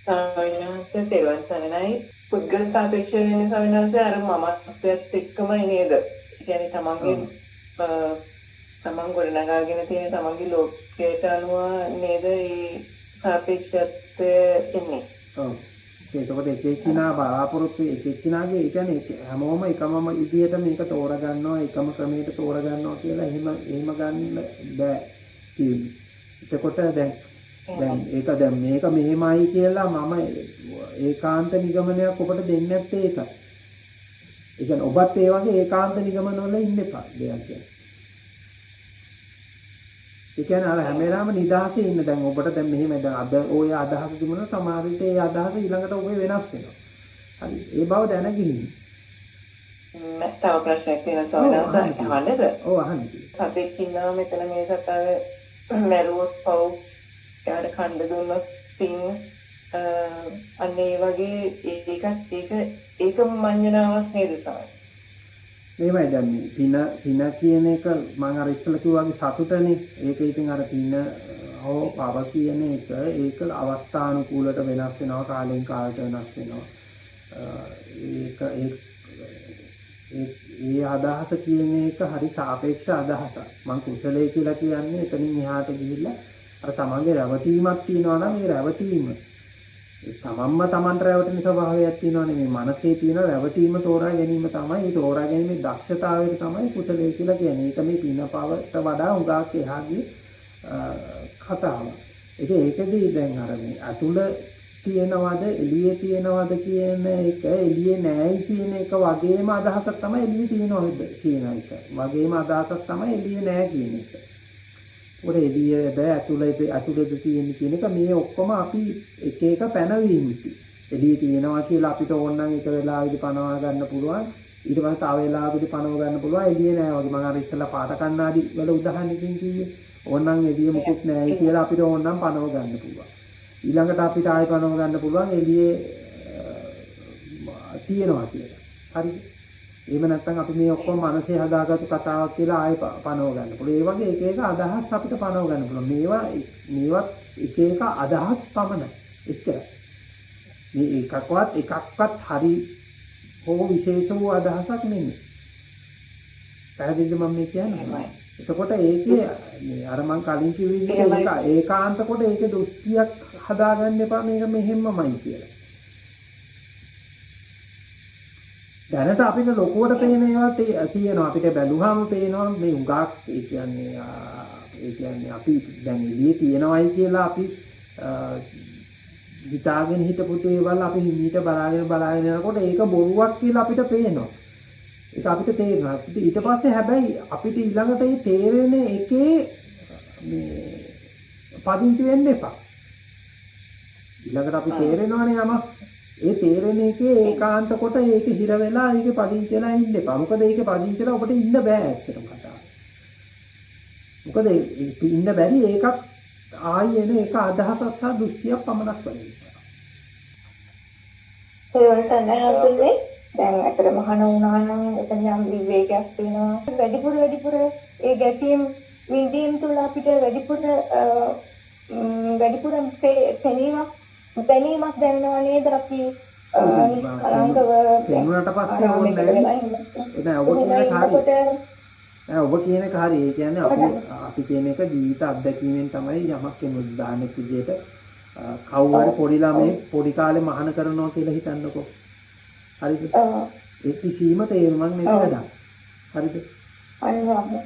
ස්වාමීනාන්සේ තෙරුවන් සරණයි. පුද්ගල සාපේක්ෂ වෙන ස්වාමීනාන්සේ අර මමත්වයත් එක්කමයි නේද? ඒ කියන්නේ තමන්ගේ තමන් ගොඩනගාගෙන තියෙන තමන්ගේ ලෝකයට අනුව නේද මේ සාපේක්ෂත්වය එන්නේ. ඔව්. ඒකකොට එක එක්කිනා බලාපොරොත්තු එක එක්කිනාගේ ඒ කියන්නේ හැමෝම එකමම විදියට මේක තෝරගන්නවා එකම ක්‍රමයකට තෝරගන්නවා කියලා එහෙම ගන්න බෑ කියන්නේ. එතකොට දැන් ඒක දැන් මේක මෙහෙමයි කියලා මම ඒකාන්ත නිගමනයක් ඔබට දෙන්නේ නැත්තේ ඒකයි. ඒ කියන්නේ ඔබත් ඒ වගේ ඒකාන්ත නිගමන වල ඉන්න එපා දෙයක් කියන්නේ. ඒ කියන්නේ අර හැම වෙලාවෙම නිදහසේ ඉන්න දැන් ඔබට දැන් මෙහෙම දැන් අද ඔය අදහස තිබුණා සමහර විට ඒ අදහස ඊළඟට ඔබේ වෙනස් වෙනවා. හරි. ඒ බව දැනගින්න. තව ප්‍රශ්නයක් තියෙනවා සවනස අහන්නද? ඔව් අහන්න. සතෙක් ඉන්නවා මෙතන මේ සතාව මැරුවොත් පව් එයාට කණ්ඩ දුන්නොත් පින් අන්න ඒ වගේ ඒක මඤ්ඤණාවක් නේද තමයි. මේවයි දැන් පින කියන එක මම අර ඉස්සෙල්ලා කිව්වා වගේ සතුටනේ. ඒක ඉතින් අර පින හෝ පව කියන එක ඒක අවස්ථානුකූලට වෙනස් වෙනවා කාලෙන් කාලට වෙනස් වෙනවා. ඒ අදහස කියන එක හරි සාපේක්ෂ අදහසක්. මම කුසලයේ කියලා කියන්නේ එතනින් එහාට ගිහිල්ලා අර තමන්ගේ රැවටීමක් තියෙනවා නම් ඒ රැවටීම තමන්ම තමන්ට රැවටෙන ස්වභාවයක් තියෙනවානේ මේ මනසේ තියෙන රැවටීම තෝරා ගැනීම තමයි ඒ තෝරා ගැනීමේ දක්ෂතාවය තමයි කුසලයේ කියලා කියන්නේ. ඒක මේ පින පවට වඩා උගාක් එහාගේ කතාවක්. ඒකදී දැන් අර මේ අතුල තියෙනවද එළියේ තියෙනවද කියන එක එළියේ නැයි කියන එක වගේම අදහසක් තමයි එළියේ තියෙනවද කියන එක. වගේම අදහසක් තමයි එළියේ නැහැ කියන එක. උඩ එළියේද අතුලේද තියෙන කියන එක මේ ඔක්කොම අපි එක එක පැනවීමයි. එළියේ තියෙනවා කියලා අපිට ඕන නම් එක වෙලාවෙදි පනවා ගන්න පුළුවන්. ඊට පස්සේ තව වෙලාවකදී පනව ගන්න පුළුවන්. එළියේ නැහැ වගේ මම අර ඉස්සෙල්ලා පාට කණ්ණාඩි වල උදාහරණකින් කිව්වේ. ඕන නම් එළියේ මුකුත් නැහැ කියලා අපිට ඕන නම් පනව ගන්න පුළුවන්. ඊළඟට අපිට ආයෙ පනව ගන්න පුළුවන් එළියේ තියෙනවා කියලා. හරිද? එහෙම නැත්නම් අපි මේ ඔක්කොම මනසේ හදාගත්තු කතාවක් කියලා ආයෙ පනව ගන්න පුළුවන්. ඒ වගේ එක එක අදහස් අපිට පනව ගන්න පුළුවන්. මේවත් එක එක අදහස් පමණයි. එච්චරයි. මේ එකක්වත් හරි හෝ විශේෂ වූ අදහසක් නෙමෙයි. පැහැදිලිද මම මේ කියන්නේ? එතකොට ඒකේ මේ අර මං කලින් කිව්ව විදිහට ඒකාන්ත කොට ඒකේ දෘෂ්ටියක් හදාගන්න එපා මේක මෙහෙම්මමයි කියලා. දැනට අපිට ලොකුවට පේන ඒවා තියෙනවා. අපිට බැලුවාම පේනවා මේ උගාක් ඒ කියන්නේ අපි දැන් එළියේ තියෙනවයි කියලා අපි හිතාගෙන හිටපු දේවල් අපි හිමීට බලාගෙන යනකොට ඒක බොරුවක් කියලා අපිට පේනවා. ඒක අපිට තේරෙනවා. ඊට පස්සේ හැබැයි අපිට ඊළඟට මේ තේරෙන එකේ මේ පදිංචි වෙන්න එපා. ඊළඟට අපි තේරෙනවනේ යමක්. ඒ තේරෙන එකේ ඒකාන්ත කොට ඒක හිර වෙලා ඒකේ පදිංචිලා ඉන්න එපා. මොකද ඒකේ පදිංචිලා ඔබට ඉන්න බෑ ඇත්තටම කතාව. මොකද ඉන්න බැරි ඒකක් ආයෙ එන එක අදහසක් සහ දෘෂ්ටියක් පමණක් වෙන්නේ. දැන් අතර මහාන වුණා නම් එතන යම් විවේකයක් තියෙනවා. වැඩිපුර ඒ ගැටීම් විඳීම් තුළ අපිට වැඩිපුර දැනීමක් දැනෙනවා නේද අපි නිස්කලංකව දැනුණාට පස්සේ ඕනේ නැහැ. ඔබ කියන එක හරි. ඒ කියන්නේ අපි කියන එක ජීවිත අත්දැකීමෙන් තමයි යමක් කියන්නේ උදාහරණයක් විදිහට කවුරු පොඩි ළමයි පොඩි කාලේ මහාන කරනවා කියලා හිතන්නකෝ. හරිද? ඒ කිසිම තේරුමක් නැති වැඩක්. හරිද? අනිවාර්යයෙන්.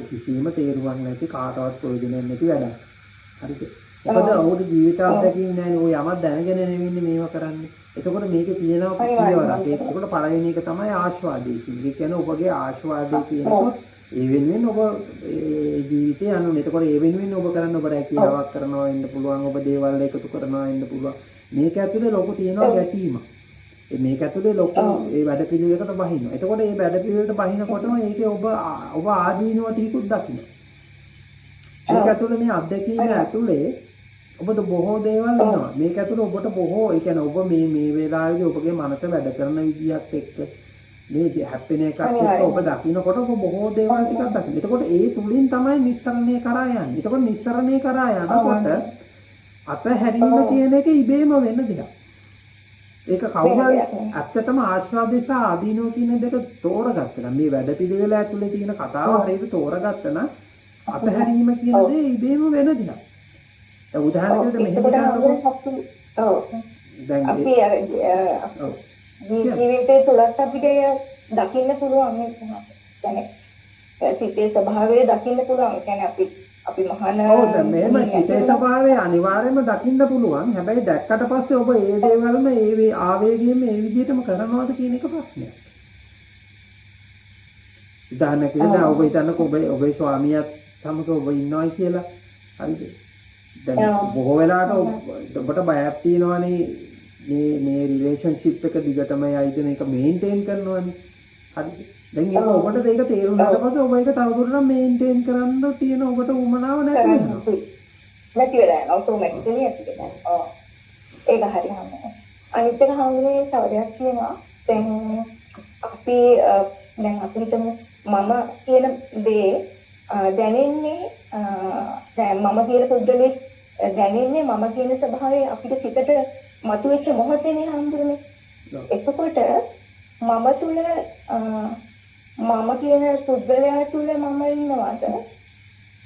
කිසිම තේරුමක් නැති කාටවත් ප්‍රයෝජනයක් නැති වැඩක්. හරිද? මොකද ඔහුගේ ජීවිත අත්දැකීම් නැහැ. ඔය යමක් දැනගෙන නෙවෙන්නේ මේව කරන්නේ. එතකොට මේකේ තියෙනවා පියවරක්. ඒකට පළවෙනි එක තමයි ආස්වාදයේ කියන්නේ. ඒ කියන්නේ ඔබගේ ආස්වාදයේ කියනකොට ඒ වෙනුවෙන් ඔබ ජීවිතේ යනුනේ. එතකොට ඒ වෙනුවෙන් ඔබ කරන්න ඔබ රැකියාවක් කරනවා වෙන්න පුළුවන්. ඔබ දේවල් එකතු කරනවා වෙන්න පුළුවන්. මේක ඇතුලේ ලොකු තියෙනවා ගැටීමක්. මේක ඇතුලේ ලොකු ඒ වැඩ පිළිවෙලකට බහිනවා. එතකොට මේ වැඩ පිළිවෙලට බහිනකොටම ඒකේ ඔබ ආදීනව ටිකුත් දකින්න. මේක ඇතුලේ මේ අත්දැකීම ඇතුලේ ඔබට බොහෝ දේවල් එනවා. මේක ඇතුලේ ඔබට බොහෝ ඒ කියන්නේ ඔබ මේ වෙලාවේදී ඔබගේ මනස වැඩ කරන විදිහත් එක්ක මේ හැප්පෙන එකත් එක්ක ඔබ දකින්නකොට ඔබ බොහෝ දේවල් ටිකක් දකින්න. එතකොට ඒ තුලින් තමයි නිස්සරණය කරා යන්නේ. එතකොට නිස්සරණය කරා යනකොට අතහැරීම කියන එක ඉබේම වෙන දෙයක්. ඒක කවුරු හරි ඇත්තටම ආස්වාදේ සහ ආදීනෝ කියන දෙක තෝරගත්තා නම් මේ වැඩ පිළිවෙල ඇතුලේ තියෙන කතාව හරියට තෝරගත්තා නම් අතහැරීම කියන දේ ඉබේම වෙන දෙයක්. දැන් උදාහරණයකට මෙහෙම දැන් අපි අර ජීවිතේ තුලත් අපිට දකින්න පුළුවන් මේ කියන්නේ සිතේ ස්වභාවය දකින්න පුළුවන්. කියන්නේ අපි මහාන ඔව් දැන් මේම සිතේ ස්වභාවය අනිවාර්යයෙන්ම දකින්න පුළුවන්. හැබැයි දැක්කට පස්සේ ඔබ ඒ දේවල්ම ඒ ආවේගයෙන් මේ විදිහටම කරනවද කියන එක ප්‍රශ්නයක්. උදාහරණයක් විදිහට ඔබ හිතන්නකෝ ඔබේ ස්වාමියාත් සමග ඔබ ඉන්නවයි කියලා. හරිද? දැන් බොහෝ වෙලාවට ඔබට බයක් තියෙනවනේ මේ රිලේෂන්ෂිප් එක දිගටම යයිද මේක මේන්ටේන් කරනවනේ. හරිද? දැන් ඒක ඔබට ඒක තේරුණාට පස්සේ ඔබ ඒක තවදුරටත් මේන්ටේන් කරන්න තියෙන ඔබට උවමනාව නැති වෙනවා. නැති වෙලා යනවා ඔටෝමැටිකලි අපිට. ඔව්. ඒක හරි හම්බුනේ. අනිත් එක හම්බුනේ තව දෙයක් කියනවා. දැන් අපි හිතමු මම කියන දේ දැනෙන්නේ දැන් මම කියන පුද්ගලෙක් දැනෙන්නේ මම කියන ස්වභාවය අපිට සිතට මතුවෙච්ච මොහොතේනේ හම්බුනේ. එතකොට මම තුල මම කියන පුද්ගලයා තුල මම ඉන්නවද?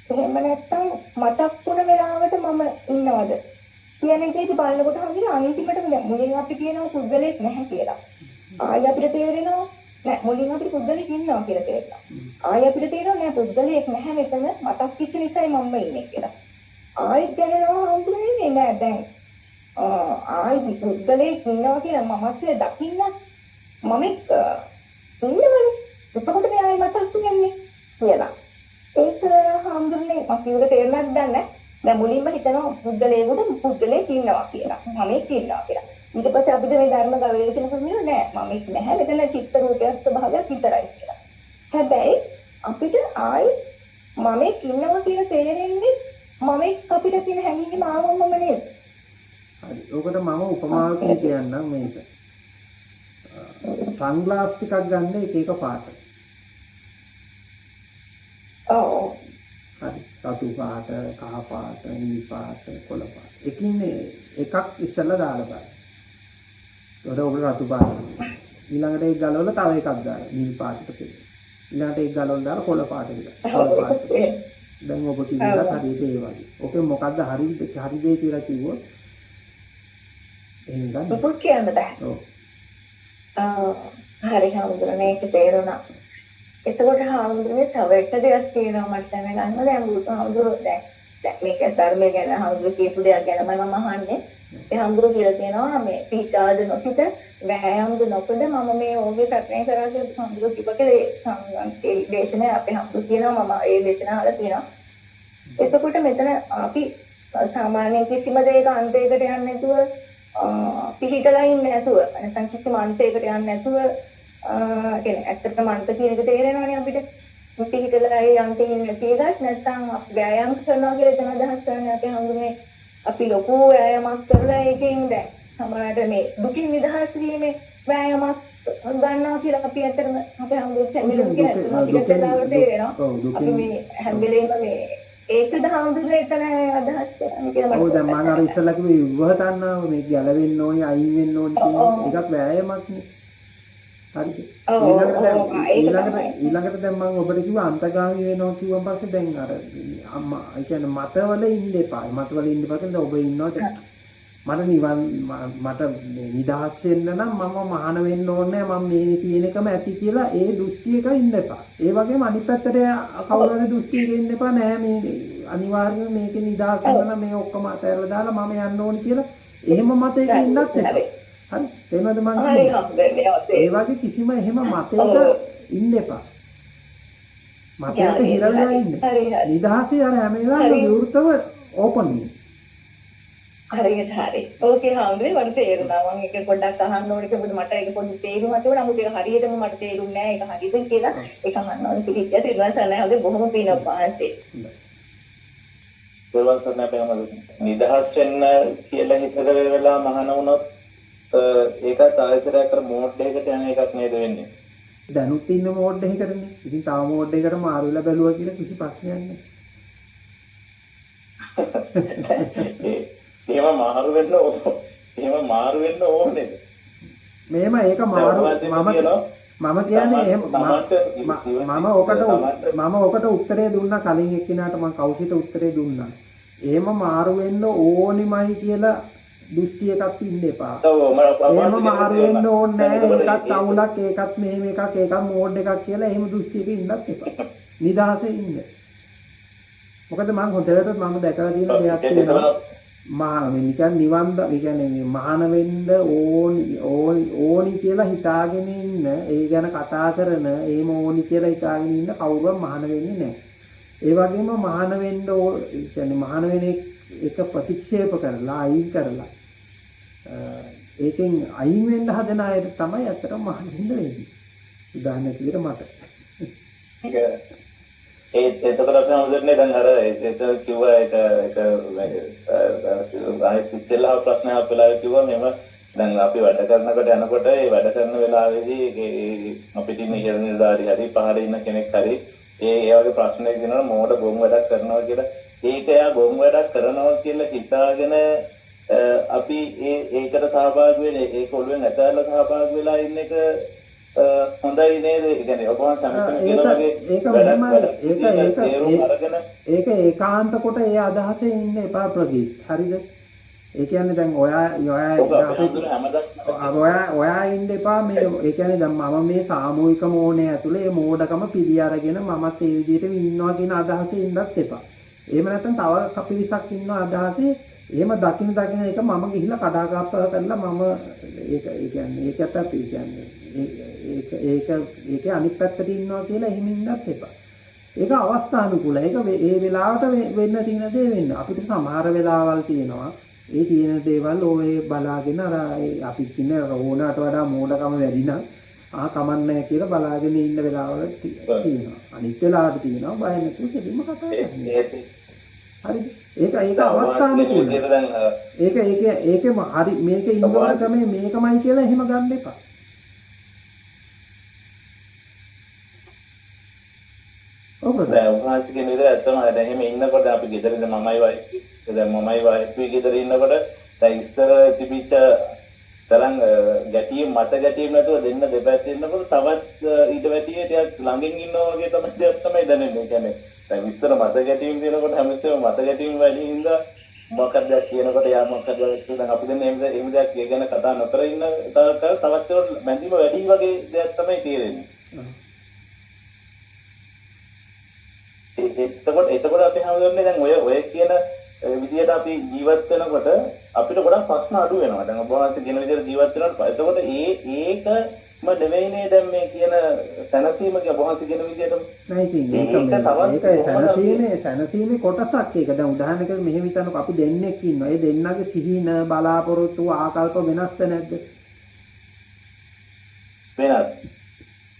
එහෙම නැත්නම් මතක් වුණ වෙලාවට මම ඉන්නවද? කියන එකේදී බලනකොට හම්බුනේ අන්තිමටම මුලින් අපි කියනවා පුද්ගලෙක් නැහැ කියලා. ආයෙ අපිට තේරෙනවා නෑ මුලින් අපිට පුද්ගලෙක් ඉන්නවා කියලා තේරෙනවා. ආයෙ අපිට තේරෙනවා නෑ පුද්ගලෙක් නැහැ මෙතන මතක් වෙච්ච නිසායි මම ඉන්නේ කියලා. ආයෙත් දැනෙනවා හම්බුනේ නෑ දැන් ආයෙ පුද්ගලෙක් ඉන්නවා කියලා මමත් දකින්න මම ඉන්නවනේ. එතකොට මේ ආයෙ මතක් වෙන්නේ කියලා. ඒක හම්බුනේ මම කියුවට තේරුණාද දන්නේ. දැන් මුලින්ම හිතනවා පුද්ගලයෙක් ඉන්නවා කියලා. මමෙක් ඉන්නවා කියලා. ඊට පස්සේ අපිට මේ ධර්ම ගවේෂණ කරන්නේ නෑ මමෙක් නැහැ. මෙතන චිත්ත රූපයක් ස්වභාවයක් විතරයි කියලා. හැබැයි අපිට ආයෙ මමෙක් ඉන්නවා කියලා තේරෙන්නේ මමෙක් අපිට තියෙන හැඟීම ආවමම නේද? හරි. ඔකට මම උපමාවකින් කියන්නම් මේක. සන්ග්ලාස් ටිකක් ගන්න එක පාට. ඔව්. හරි. රතු පාට, කහ පාට, නිල් පාට, කොළ පාට. එකින් එකක් ඉස්සෙල්ලා දාලා බලන්න. ඒකට ඔබට රතු පාට. ඊළඟට ඒක ගලවලා තව එකක් දාලා නිල් පාටට පෙරේ. ඊළඟට ඒක ගලවලා දාලා කොළ පාටට කොළ පාටට. දැන් ඔබ කිව්වා හරියට ඒ වගේ. ඔකේ මොකද්ද හරි දේ කියලා කිව්වොත් එහෙනම් ගන්න. පුත් කියන්න බෑ. ඔව්. හරි හම්බුනේ මේක තේරුණා. එතකොට හම්බුනේ තව එක දෙයක් තියෙනවා මට දැනගන්න. දැන් බුදුහාමුදුරුවෝ දැන් මේක ධර්මය ගැන හම්බුනේ කියපු දෙයක් ගැන මම අහන්නේ. ඒ හම්බුරුවෝ කියලා තියෙනවා මේ පිටාද නොසිත වෑයම්ද නොකඩ මම මේ ඕගේ කටනේ කරා කියලා හම්බුරුවෝ කිව්වකලේ ඒ දේශනේ අපේ හම්බුරුවෝ කියනවා මම ඒ දේශනා අහලා තියෙනවා. එතකොට මෙතන අපි සාමාන්‍යයෙන් කිසිම දෙයක අන්තයකට යන්නේ නැතුව පිළිහිටලා ඉන්නේ නැතුව නැත්නම් කිසිම අන්තයකට යන්නේ නැතුව කියන්නේ ඇත්තටම අන්ත කියන එක තේරෙනවනේ අපිට පිළිහිටලා ඒ අන්තේ ඉන්නේ තියෙදත් නැත්නම් ව්‍යායාම කරනවා කියලා එතන අදහස් කරන්නේ අපි හඳුනේ අපි ලොකු ව්‍යායාමයක් කරලා ඒකෙන් දැන් සමහරවිට මේ දුකින් නිදහස් වීමේ ව්‍යායාමයක් ගන්නවා කියලා අපි ඇත්තටම අපේ හඳුනේ අපිට තේරෙනවා අපි මේ හැම වෙලේම මේ ඒකද හඳුනේ එතන අදහස් කරන්නේ කියලා ඔව් දැන් මම අර ඉස්සෙල්ලා කිව්වේ විවහ තණ්හාව මේ ගැලවෙන්න ඕනේ අයින් වෙන්න ඕනේ කියන එකක් වෑයමක් නේ හරිද ඊළඟට දැන් මම ඔබට කිව්වා අන්තගාමී වෙනවා කිව්වන් පස්සේ දැන් අර අම්මා ඒ කියන්නේ මතවල ඉන්න එපා මතවල ඉන්න පස්සේ ඔබ ඉන්නවට මට නිදහස් වෙන්න නම් මම මහාන වෙන්න ඕනේ මම මේ තියෙන එකම ඇති කියලා ඒ දෘෂ්ටියක ඉන්න එපා. ඒ වගේම අනිත් පැත්තට කවුරු හරි දෘෂ්ටියක ඉන්න එපා නෑ මේ අනිවාර්යයෙන් මේකේ නිදහස් වෙන්න නම් මේ ඔක්කොම අතහැරලා දාලා මම යන්න ඕනේ කියලා එහෙම මතයක ඉන්නත් එපා. හරි. තේරුණාද මම ඒ වගේ කිසිම එහෙම මතයක ඉන්න එපා. මතයක හිර වෙලා ඉන්න. නිදහසේ අර හැම වෙලාවෙම විවෘතව ඕපන් වෙන්න. හරියට හරි. ඕකේ හාමුදුරේ මට තේරුණා. මම ඒක පොඩ්ඩක් අහන්න ඕනේ කියලා මට ඒක පොඩි තේරුමක් තිබුණා. නමුත් ඒක හරියටම මට තේරුන්නේ නැහැ. ඒක හරියද කියලා ඒක අහන්න ඕනේ පිළිච්ච සිල්වන්සන් නැහැ. බොහොම පිනක් පහන්සේ. සිල්වන්සන් නැහැ නිදහස් වෙන්න කියලා හිතක වෙලා මහාන වුණොත් ඒකත් ආයතරයක් කර මෝඩ් එකකට යන එකක් නේද වෙන්නේ. දැනුත් ඉන්න මෝඩ් එකකටනේ. ඉතින් තව මෝඩ් එකකට මාරු වෙලා බැලුවා කියලා කිසි ප්‍රශ්නයක් නැහැ. එහෙම මාරු වෙන්න ඕනේ. මේම ඒක මාරු මම කියන්නේ එහෙම මම ඔකට උත්තරේ දුන්නා කලින් එක්කිනාට මම කවුසිට උත්තරේ දුන්නා. එහෙම මාරු වෙන්න ඕනිමයි කියලා දෘෂ්ටි එකක් ඉන්න එපා. එහෙම මාරු වෙන්න ඕනේ නැහැ. ඒකත් අවුලක්, ඒකත් මෙහෙම එකක්, ඒකත් මෝඩ් එකක් කියලා එහෙම දෘෂ්ටියක ඉන්නත් එපා. නිදහසේ ඉන්න. මොකද මම හොඳට මම දැකලා තියෙන දෙයක් තියෙනවා. නිකන් කියන්නේ මහාන වෙන්න ඕනි කියලා හිතාගෙන ඉන්න, ඒ ගැන කතා කරන, ඒම ඕනි කියලා හිතාගෙන ඉන්න කවුරුවත් මහාන වෙන්නේ නැහැ. ඒ වගේම මහාන වෙන්න කියන්නේ මහාන වෙන එක ප්‍රතික්ෂේප කරලා අයින් කරලා ඒකෙන් අයින් වෙන්න හදන අයට තමයි අතට මහාන වෙන්න වෙන්නේ. උදාහරණයක් විදිහට මට එතකොට අපි හමුදුනේ දැන් අර ඒක කිව්වා ඒක ඉස්සෙල්ලා ප්‍රශ්නයක් අපලා කිව්වා මෙව දැන් අපි වැඩ කරනකොට යනකොට ඒ වැඩ කරන වෙලාවේදී අපිට ඉන්න ඉහළ නිලධාරි හරි පහළ ඉන්න කෙනෙක් හරි ඒ වගේ ප්‍රශ්නයක් දෙනවා මොකට බොම් වැඩක් කරනවා කියලා. ඒක එයා බොම් වැඩක් කරනවා කියලා හිතාගෙන අපි ඒකට සහභාගී වෙන්නේ ඒ කොළුවෙන් ඇතැල්ලා සහභාගී වෙලා ඉන්න එක හොඳයි නේද? ඒ කියන්නේ ඔබ ඒක ඒකාන්ත කොට ඒ අදහසේ ඉන්න එපා ප්‍රදීප්. හරිද? ඒ කියන්නේ දැන් ඔයා ඉන්න එපා මේ ඒ කියන්නේ දැන් මම මේ සාමූහික මෝහණය ඇතුලේ මේ මෝඩකම පිළි අරගෙන මමත් ඒ විදිහට ඉන්නවා කියන අදහසේ ඉන්නත් එපා. එහෙම නැත්නම් තව කපිරිසක් ඉන්නවා අදහසේ එහෙම දකින්න එක මම ගිහිල්ලා කඩාකප්පල කරලා මම ඒක ඒ කියන්නේ ඒකට අපි කියන්නේ ඒක අනිත් පැත්තට ඉන්නවා කියලා එහෙම ඉන්නත් එපා. ඒක අවස්ථානුකූලයි. ඒක ඒ වෙලාවට වෙන්න තියෙන දේ වෙන්න. අපිට සමහර වෙලාවල් තියෙනවා. ඒ තියෙන දේවල් ඔය බලාගෙන අර අපි කියන ඕනකට වඩා මෝඩකම වැඩි නම් කමන්නේ කියලා බලාගෙන ඉන්න වෙලාවල් තියෙනවා. අනිත් වෙලාවට තියෙනවා බය නැතුව දෙලින්ම කතා කරන්න. හරිද? ඒක අවස්ථානුකූලයි. ඒකෙම හරි මේකේ ඉන්නවට තමයි මේකමයි කියලා එහෙම ගන්න එපා. දැන් උන්වහන්සේ කියන විදිහට ඇත්තම දැන් එහෙම ඉන්නකොට අපි ගෙදරින්ද මමයි වයිෆ්යි ගෙදර ඉන්නකොට දැන් ඉස්සර තිබිච්ච තරම් ගැටියෙ මත ගැටියෙ නැතුව දෙන්න දෙපැත්තේ ඉන්නකොට තවත් ඊට වැඩිය ටිකක් ළඟින් ඉන්නවා වගේ තමයි දැනෙන්නේ. කියන්නේ දැන් ඉස්සර මත ගැටියෙ දිනකොට හැමතිස්සෙම මත ගැටියෙ වැඩි හින්දා මොකක්ද කියනකොට යා මොකක්ද දැන් අපි දැන් එහෙම දෙයක් ගැන කතා නොකර ඉන්න තවත් මැදිම වැඩි වගේ දෙයක් තමයි තේරෙන්නේ. එතකොට අපි හමුදුන්නේ දැන් ඔය කියන විදියට අපි ජීවත් වෙනකොට අපිට ගොඩක් ප්‍රශ්න අඩු වෙනවා. දැන් ඔබ වහන්සේ කියන විදියට ජීවත් වෙනකොට එතකොට ඒකම නෙවෙයිනේ දැන් මේ කියන සැනසීම ඔබ වහන්සේ කියන විදියට නෑ ඉතින් ඒක සැනසීමේ කොටසක් ඒක. දැන් උදාහරණයකට මෙහෙම හිතන්නකො අපි දෙන්නෙක් ඉන්නවා. ඒ දෙන්නගේ සිහින බලාපොරොත්තු ආකල්ප වෙනස්ද නැද්ද?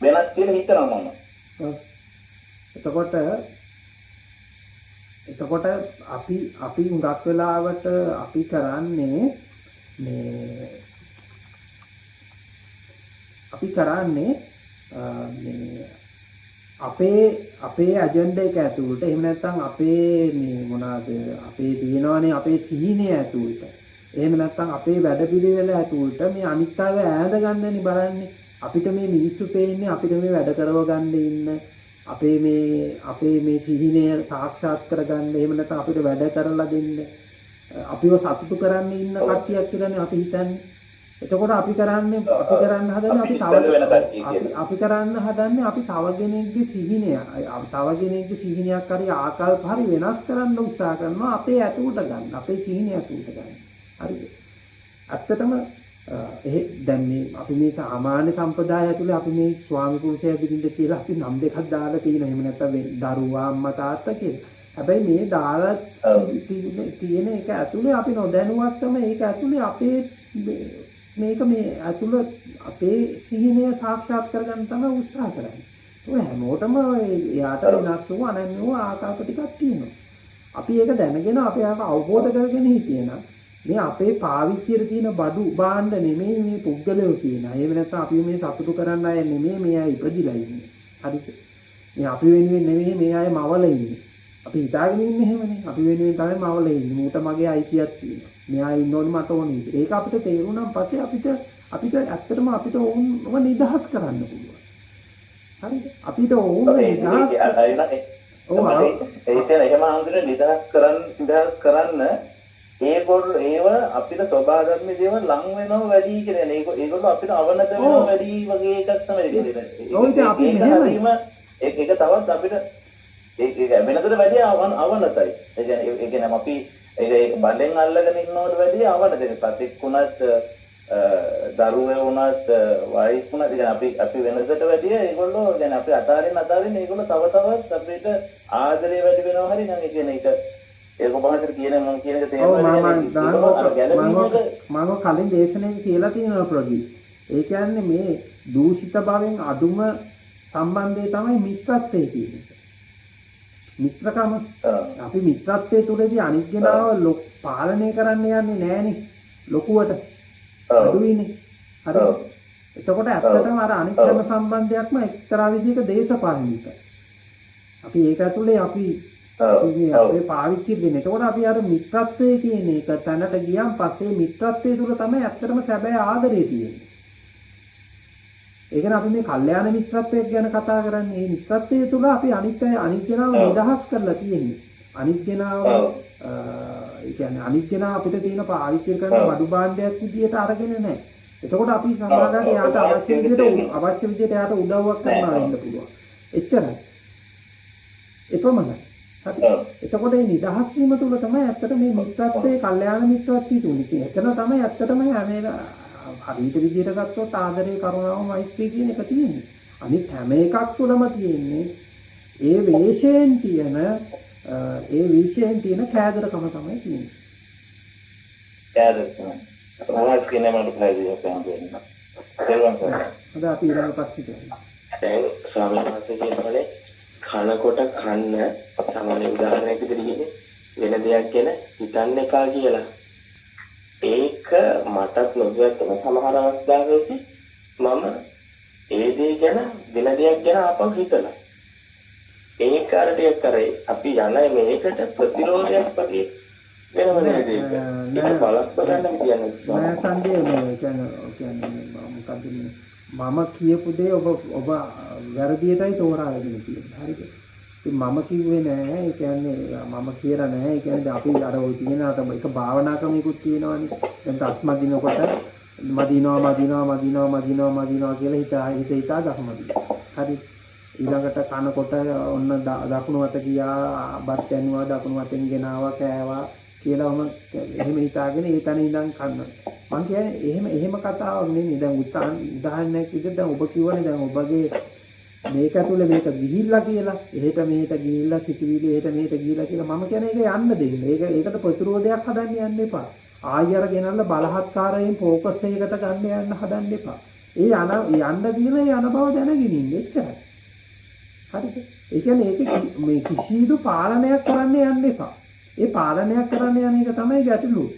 වෙනස් කියලා හිතනවා මම. එතකොට අපි හුඟක් වෙලාවට අපි කරන්නේ අපේ ඇජෙන්ඩා එක ඇතුළට එහෙම නැත්නම් අපේ මේ මොනවාද අපේ තියෙනවානේ අපේ සීනේ ඇතුළට එහෙම නැත්නම් අපේ වැඩපිළිවෙල ඇතුළට මේ අනිත් අය ඈඳ ගන්නනේ බලන්නේ. අපිට මේ මිනිස්සු පේන්නේ අපිට මේ වැඩ කරව ගන්න ඉන්න අපේ මේ සිහිනය සාක්ෂාත් කරගන්න එහෙම නැත්නම් අපිට වැඩ කරලා දෙන්න අපිව සතුටු කරන්න ඉන්න කට්ටියක් කියලානේ අපි හිතන්නේ. එතකොට අපි කරන්න හදන්නේ අපි තව කෙනෙක්ගේ සිහිනයක් හරි ආකල්ප හරි වෙනස් කරන්න උත්සාහ කරනවා අපේ ඇතුළට ගන්න අපේ සිහිනය ඇතුළට ගන්න. හරිද? ඇත්තටම දැන් මේ අපි මේ සාමාන්‍ය සම්ප්‍රදාය ඇතුලේ අපි මේ ස්වාමි පුරුෂයා බිරිඳ කියලා අපි නම් දෙකක් දාලා තියෙනවා. එහෙම නැත්නම් දරුවා අම්මා තාත්තා කියලා. හැබැයි මේ දාලා තියෙන එක ඇතුලේ අපි නොදැනුවත්වම ඒක ඇතුලේ අපේ මේ ඇතුලේ අපේ සිහිනය සාක්ෂාත් කරගන්න තමයි උත්සාහ කරන්නේ. ඔය හැමෝටම යාට වෙනස් වූ අනන්‍ය වූ ආකාර ටිකක් තියෙනවා. අපි ඒක දැනගෙන අපි ඒක අවබෝධ කරගෙන හිටියනම් මේ අපේ පාවිච්චියට තියෙන බඩු භාණ්ඩ නෙමෙයි මේ පුද්ගලයෝ කියන. එහෙම නැත්නම් අපි මේ සතුටු කරන්න අය නෙමෙයි මේ අය ඉපදිලා ඉන්නේ. හරිද? මේ අපි වෙනුවෙන් නෙමෙයි මේ අය මවල ඉන්නේ. අපි හිතාගෙන ඉන්නේ එහෙමනේ. අපි වෙනුවෙන් තමයි මවල ඉන්නේ. මූට මගේ අයිතියක් තියෙනවා. මෙයා ඉන්න ඕනේ මට ඕනේ. ඒක අපිට තේරුණාන් පස්සේ අපිට ඇත්තටම අපිට ඕනව නිදහස් කරන්න පුළුවන්. හරිද? අපිට ඕන නිදහස් ඒක එහෙම හඳුනන නිදහස් කරන්න ඒව අපිට ස්වභාව ධර්මයේ දේවල් ලං වෙනව වැඩි කියන්නේ ඒගොල්ලෝ අපිට අවනත වෙනව වැඩි වගේ එකක් තමයි කියන්නේ. ඒක තවත් අපිට ඒක වෙනතට වැඩි අවනතයි. ඒ කියන්නේ අපි ඒක බඩෙන් අල්ලගෙන ඉන්නවට වැඩි අවනත. පතික්ුණත් දරුවෝ වුණත් වයිෆ් වුණත් අපි වෙනසට වැඩි ඒගොල්ලෝ يعني අපි අතාරින්න ඒගොල්ලෝ තව තවත් අපිට ආදරේ වැඩි වෙනවා හරි නම් ඒ කියන්නේ ඒක පහකට කියන මම කියන එක මම කලින් දේශනාවේ කියලා තියෙනවා ප්‍රොජි. ඒ කියන්නේ මේ දූෂිත භාවයෙන් අඩුම සම්බන්ධය තමයි මිත්‍රත්වය කියන්නේ. මිත්‍රකම අපි මිත්‍රත්වයේ තුලදී අනිත් කෙනාව පාලනය කරන්න යන්නේ නැහනේ ලොකුවට. අඩුයිනේ. හරිද? එතකොට ඇත්තටම අර අනිත් හැම සම්බන්ධයක්ම එක්තරා විදිහක දේශපාලනිකයි. අපි ඒක ඇතුලේ අපි අපේ පාවිච්චි දෙන්නේ. එතකොට අපි අර මිත්‍රත්වයේ කියන එක තැනට ගියන් පස්සේ මිත්‍රත්වයේ තුල තමයි ඇත්තටම සැබෑ ආදරය තියෙන්නේ. ඒ කියන්නේ අපි මේ කල්යාණ මිත්‍රත්වයක් ගැන කතා කරන්නේ. මේ මිත්‍රත්වයේ තුල අපි අනිත් කෙනාව නිදහස් කරලා තියෙන්නේ. අනිත් කෙනාව ඒ කියන්නේ අනිත් කෙනා අපිට තියෙන පාවිච්චි කරන බඩු භාණ්ඩයක් විදියට අරගෙන නැහැ. එතකොට අපි සමාජයට යාට අවශ්‍ය විදියට යාට උදව්වක් කරනවා වෙන්න පුළුවන්. එච්චරයි. එපමණයි. හරි. එතකොට මේ නිදහස් වීම තුළ තමයි ඇත්තට මේ මිත්‍රත්වයේ කල්යාණ මිත්‍රත්වයේ තුනේ. එතන තමයි ඇත්තටම හැම හරියට විදියට ගත්තොත් ආදරේ කරුණාව මෛත්‍රී කියන එක තියෙන්නේ. අනිත් හැම එකක් තුළම තියෙන්නේ ඒ වේශයෙන් තියෙන කෑදරකම තමයි තියෙන්නේ. කෑදරකම. මොනවද කියන්නේ මට ප්‍රයෝජනයක් ගන්න. හොඳ අපි ඊළඟ ප්‍රශ්නෙට යමු. දැන් ස්වාමීන් වහන්සේ කියනවානේ කනකොට කන්න සාමාන්‍ය උදාහරණයක් විදිහට වෙන දෙයක් ගැන හිතන්න එපා කියලා. ඒක මටත් නොදැක්කම සමහර අවස්ථාවලදී මම ඒ දේ ගැන වෙන දෙයක් ගැන ආපහු හිතලා. ඒක කාර්යයක් කරේ අපි යන මේකට ප්‍රතිරෝධයක් වගේ වෙනම නේද ඒක. ඒක බලක් බලන්න විදියක් නෑ. සංජය මේ කියන්නේ මොකක්ද මම කියපු දේ ඔබ වැරදියටයි තෝරාගෙන තියෙන්නේ. හරිද? ඉතින් මම කිව්වේ නෑ. ඒ කියන්නේ මම කියලා නෑ. ඒ කියන්නේ අපි අර ඔය තියෙන අර එක භාවනා ක්‍රමයකුත් තියෙනවානේ. දැන් අත්මදිනකොට මදිනවා කියලා හිතා ගහමදි. හරි. ඊළඟට කනකොට ඔන්න දකුණු අත ගියා, බත් යනවා, දකුණු අතෙන් ගෙනාවා, කෑවා කියලාම එහෙම හිතාගෙන ඒ තැන ඉඳන් කන්න. මං කියන්නේ එහෙම කතාවක් නෙමෙයි. දැන් උදාහරණයක් විදිහට දැන් ඔබ කියවනේ දැන් ඔබගේ මේක ඇතුලේ මේක ගිහිල්ලා කියලා. එහෙට මෙහෙට ගිහිල්ලා සිටිවිලි එහෙට මෙහෙට ගිහිල්ලා කියලා මම කියන්නේ ඒක යන්න දෙන්න. ඒකට ප්‍රතිරෝධයක් හදන්න යන්න එපා. ආයෙ ගෙනල්ලා බලහත්කාරයෙන් ફોකස් එකකට ගන්න යන්න හදන්න එපා. ඒ යන්න දීලා යන බව දැනගෙන ඉන්න එච්චරයි. හරිද? ඒ කියන්නේ ඒක මේ කිසිදු පාලනයක් කරන්න යන්න එපා. ඒ පාලනයක් කරන්න යන එක තමයි ගැටලුව.